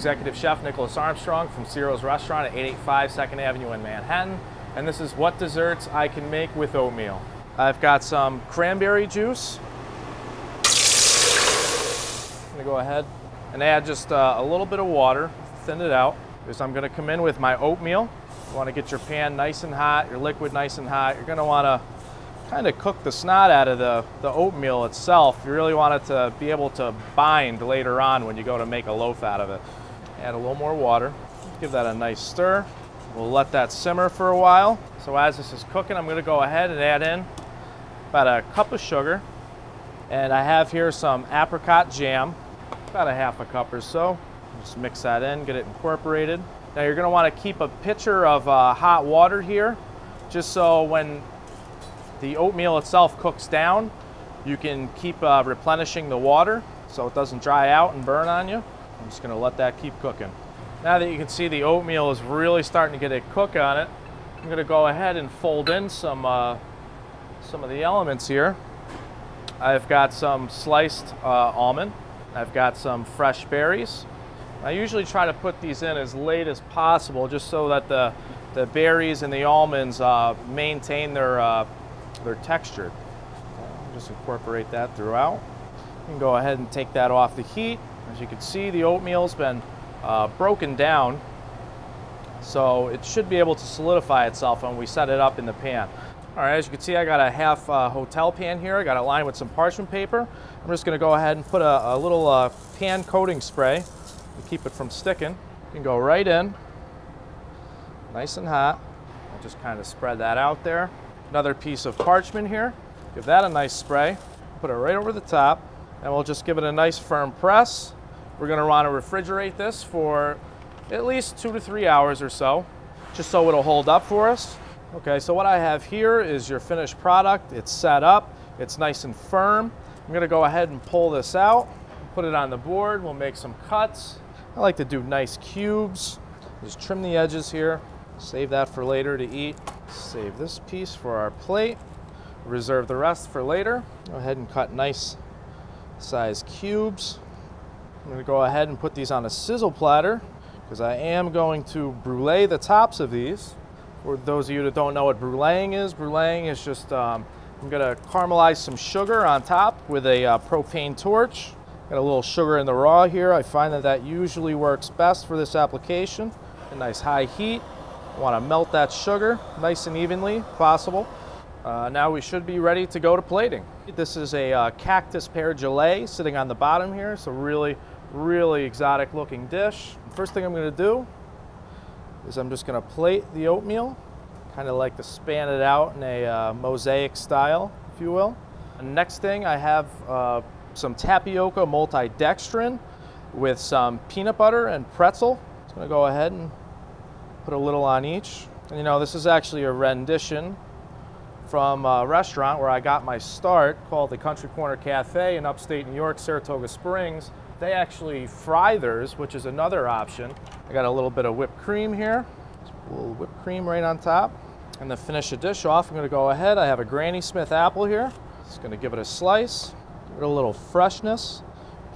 Executive Chef Nicholas Armstrong from Ciro's Restaurant at 885 2nd Avenue in Manhattan. And this is what desserts I can make with oatmeal. I've got some cranberry juice. I'm gonna go ahead and add just a little bit of water, thin it out. Because I'm gonna come in with my oatmeal. You wanna get your pan nice and hot, your liquid nice and hot. You're gonna wanna kind of cook the snot out of the oatmeal itself. You really want it to be able to bind later on when you go to make a loaf out of it. Add a little more water, give that a nice stir. We'll let that simmer for a while. So as this is cooking, I'm gonna go ahead and add in about a cup of sugar. And I have here some apricot jam, about a half a cup or so. Just mix that in, get it incorporated. Now you're gonna wanna keep a pitcher of hot water here, just so when the oatmeal itself cooks down, you can keep replenishing the water so it doesn't dry out and burn on you. I'm just gonna let that keep cooking. Now that you can see the oatmeal is really starting to get a cook on it, I'm gonna go ahead and fold in some of the elements here. I've got some sliced almond. I've got some fresh berries. I usually try to put these in as late as possible just so that the berries and the almonds maintain their texture. Just incorporate that throughout. You can go ahead and take that off the heat. As you can see, the oatmeal's been broken down, so it should be able to solidify itself when we set it up in the pan. All right, as you can see, I got a half hotel pan here. I got it lined with some parchment paper. I'm just gonna go ahead and put a little pan coating spray to keep it from sticking. You can go right in, nice and hot. I'll just kind of spread that out there. Another piece of parchment here. Give that a nice spray. Put it right over the top, and we'll just give it a nice firm press. We're gonna want to refrigerate this for at least 2 to 3 hours or so, just so it'll hold up for us. Okay, so what I have here is your finished product. It's set up, it's nice and firm. I'm gonna go ahead and pull this out, put it on the board. We'll make some cuts. I like to do nice cubes. Just trim the edges here. Save that for later to eat. Save this piece for our plate. Reserve the rest for later. Go ahead and cut nice size cubes. I'm going to go ahead and put these on a sizzle platter because I am going to brulee the tops of these. For those of you that don't know what bruleeing is just I'm going to caramelize some sugar on top with a propane torch. Got a little sugar in the raw here. I find that usually works best for this application. A nice high heat. I want to melt that sugar nice and evenly if possible. Now we should be ready to go to plating. This is a cactus pear gelée sitting on the bottom here. It's a really, really exotic looking dish. First thing I'm going to do is I'm just going to plate the oatmeal. Kind of like to span it out in a mosaic style, if you will. And next thing I have some tapioca multidextrin with some peanut butter and pretzel. I'm going to go ahead and put a little on each. And you know, this is actually a rendition from a restaurant where I got my start called the Country Corner Cafe in upstate New York, Saratoga Springs. They actually fry theirs, which is another option. I got a little bit of whipped cream here. Just a little whipped cream right on top. And to finish the dish off, I'm going to go ahead. I have a Granny Smith apple here. Just going to give it a slice, give it a little freshness.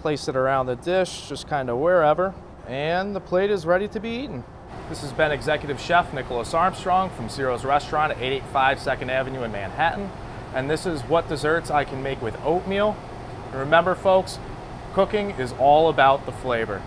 Place it around the dish, just kind of wherever. And the plate is ready to be eaten. This has been Executive Chef Nicholas Armstrong from Ciro's Restaurant at 885 2nd Avenue in Manhattan. And this is what desserts I can make with oatmeal. And remember folks, cooking is all about the flavor.